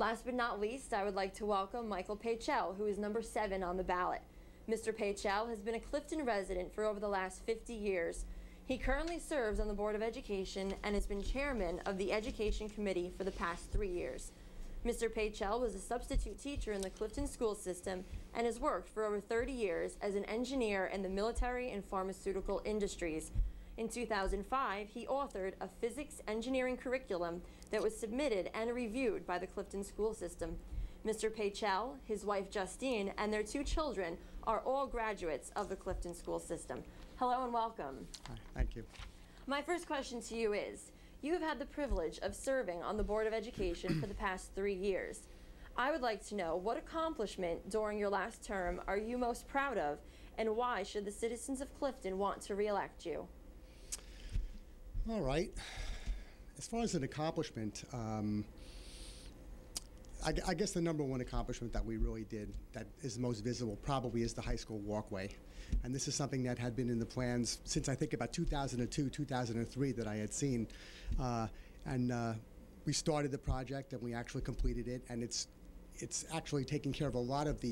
Last but not least, I would like to welcome Michael Pachel, who is number 7 on the ballot. Mr. Pachel has been a Clifton resident for over the last 50 years. He currently serves on the Board of Education and has been chairman of the Education Committee for the past 3 years. Mr. Pachel was a substitute teacher in the Clifton school system and has worked for over 30 years as an engineer in the military and pharmaceutical industries. In 2005, he authored a physics engineering curriculum that was submitted and reviewed by the Clifton school system. Mr. Pachel, his wife Justine, and their 2 children are all graduates of the Clifton school system. Hello and welcome. Hi, thank you. My first question to you is, you have had the privilege of serving on the Board of Education for the past 3 years. I would like to know what accomplishment during your last term are you most proud of, and why should the citizens of Clifton want to re-elect you? All right. As far as an accomplishment, I guess the number one accomplishment that we really did that is most visible probably is the high school walkway. And this is something that had been in the plans since I think about 2002, 2003 that I had seen. We started the project and we actually completed it, and it's actually taking care of a lot of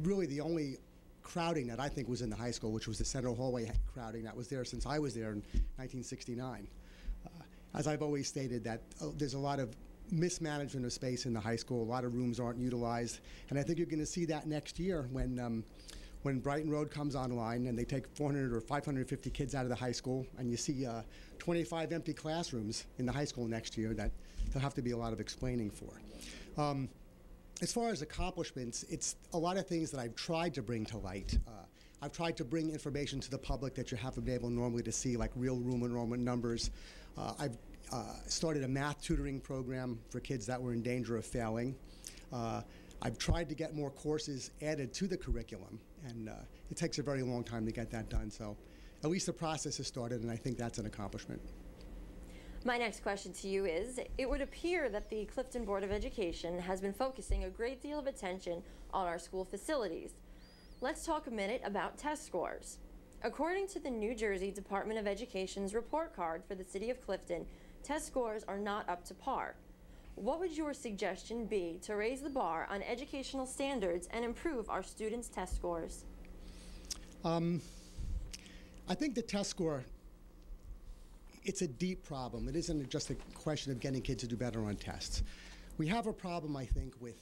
really the only crowding that I think was in the high school, which was the central hallway crowding that was there since I was there in 1969. As I've always stated, that there's a lot of mismanagement of space in the high school. A lot of rooms aren't utilized, and I think you're going to see that next year when Brighton Road comes online and they take 400 or 550 kids out of the high school, and you see 25 empty classrooms in the high school next year that there'll have to be a lot of explaining for. As far as accomplishments, it's a lot of things that I've tried to bring to light. I've tried to bring information to the public that you haven't been able normally to see, like real room enrollment numbers. I've started a math tutoring program for kids that were in danger of failing. I've tried to get more courses added to the curriculum, and it takes a very long time to get that done. So at least the process has started, and I think that's an accomplishment. My next question to you is, it would appear that the Clifton Board of Education has been focusing a great deal of attention on our school facilities. Let's talk a minute about test scores. According to the New Jersey Department of Education's report card for the city of Clifton, test scores are not up to par. What would your suggestion be to raise the bar on educational standards and improve our students' test scores? I think the test score, it's a deep problem. It isn't just a question of getting kids to do better on tests. We have a problem, I think, with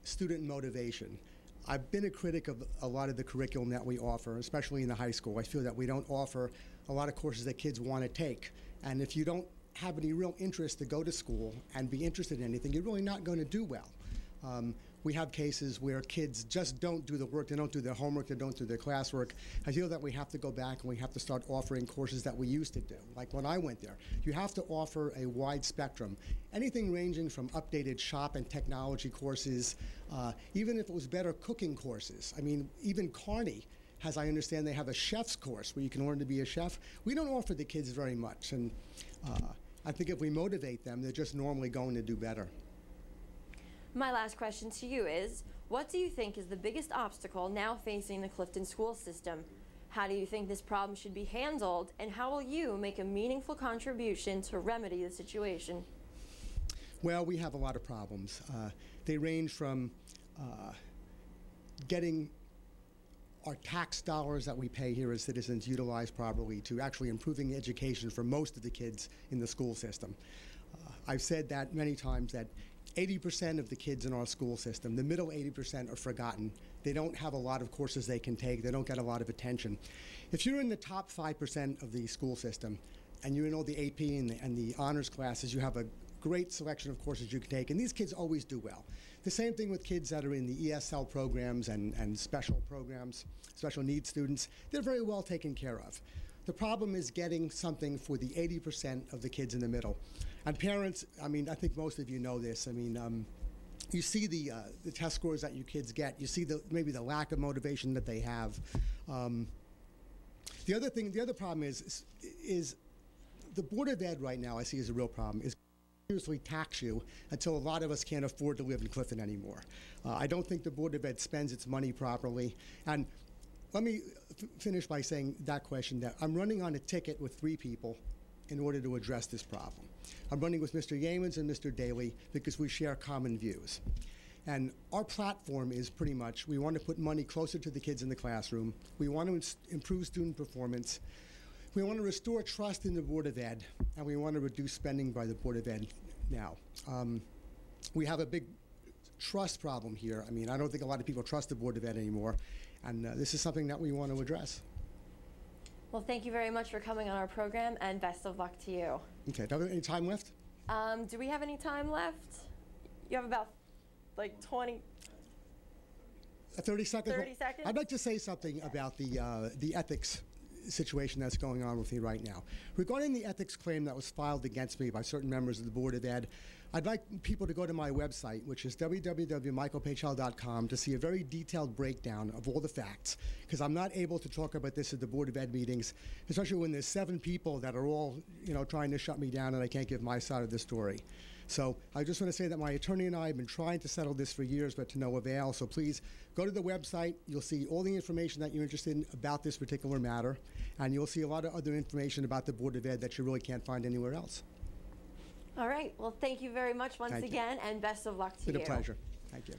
student motivation. I've been a critic of a lot of the curriculum that we offer, especially in the high school. I feel that we don't offer a lot of courses that kids want to take. And if you don't have any real interest to go to school and be interested in anything, you're really not going to do well. We have cases where kids just don't do the work, they don't do their homework, they don't do their classwork. I feel that we have to go back and we have to start offering courses that we used to do. Like when I went there, you have to offer a wide spectrum. Anything ranging from updated shop and technology courses, even if it was better cooking courses. I mean, even Kearney has, I understand, they have a chef's course where you can learn to be a chef. We don't offer the kids very much, and I think if we motivate them, they're just normally going to do better. My last question to you is, what do you think is the biggest obstacle now facing the Clifton school system? How do you think this problem should be handled, and how will you make a meaningful contribution to remedy the situation? Well, we have a lot of problems. They range from getting our tax dollars that we pay here as citizens utilized properly to actually improving education for most of the kids in the school system. I've said that many times, that 80% of the kids in our school system, the middle 80%, are forgotten. They don't have a lot of courses they can take. They don't get a lot of attention. If you're in the top 5% of the school system and you're in all the AP and the honors classes, you have a great selection of courses you can take, and these kids always do well. The same thing with kids that are in the ESL programs and special programs, special needs students. They're very well taken care of. The problem is getting something for the 80% of the kids in the middle. And parents, I mean, I think most of you know this. I mean, you see the test scores that you kids get. You see maybe the lack of motivation that they have. The other problem is the Board of Ed right now, I see as a real problem, is seriously tax you until a lot of us can't afford to live in Clifton anymore. I don't think the Board of Ed spends its money properly. And let me finish by saying that question, that I'm running on a ticket with 3 people in order to address this problem. I'm running with Mr. Yeamans and Mr. Daly because we share common views. And our platform is pretty much, we want to put money closer to the kids in the classroom. We want to improve student performance. We want to restore trust in the Board of Ed, and we want to reduce spending by the Board of Ed now. We have a big trust problem here. I mean, I don't think a lot of people trust the Board of Ed anymore, and this is something that we want to address. Well, thank you very much for coming on our program, and best of luck to you. Okay, do we have any time left? Do we have any time left? You have about like 20... 30 seconds? 30 seconds? I'd like to say something about the ethics situation that's going on with me right now. Regarding the ethics claim that was filed against me by certain members of the Board of Ed, I'd like people to go to my website, which is www.michaelpachel.com, to see a very detailed breakdown of all the facts, because I'm not able to talk about this at the Board of Ed meetings, especially when there's 7 people that are all, trying to shut me down and I can't give my side of the story. So I just want to say that my attorney and I have been trying to settle this for years, but to no avail. So please go to the website. You'll see all the information that you're interested in about this particular matter, and you'll see a lot of other information about the Board of Ed that you really can't find anywhere else. All right. Well, thank you very much once again, and best of luck to you. It's been a pleasure. Thank you.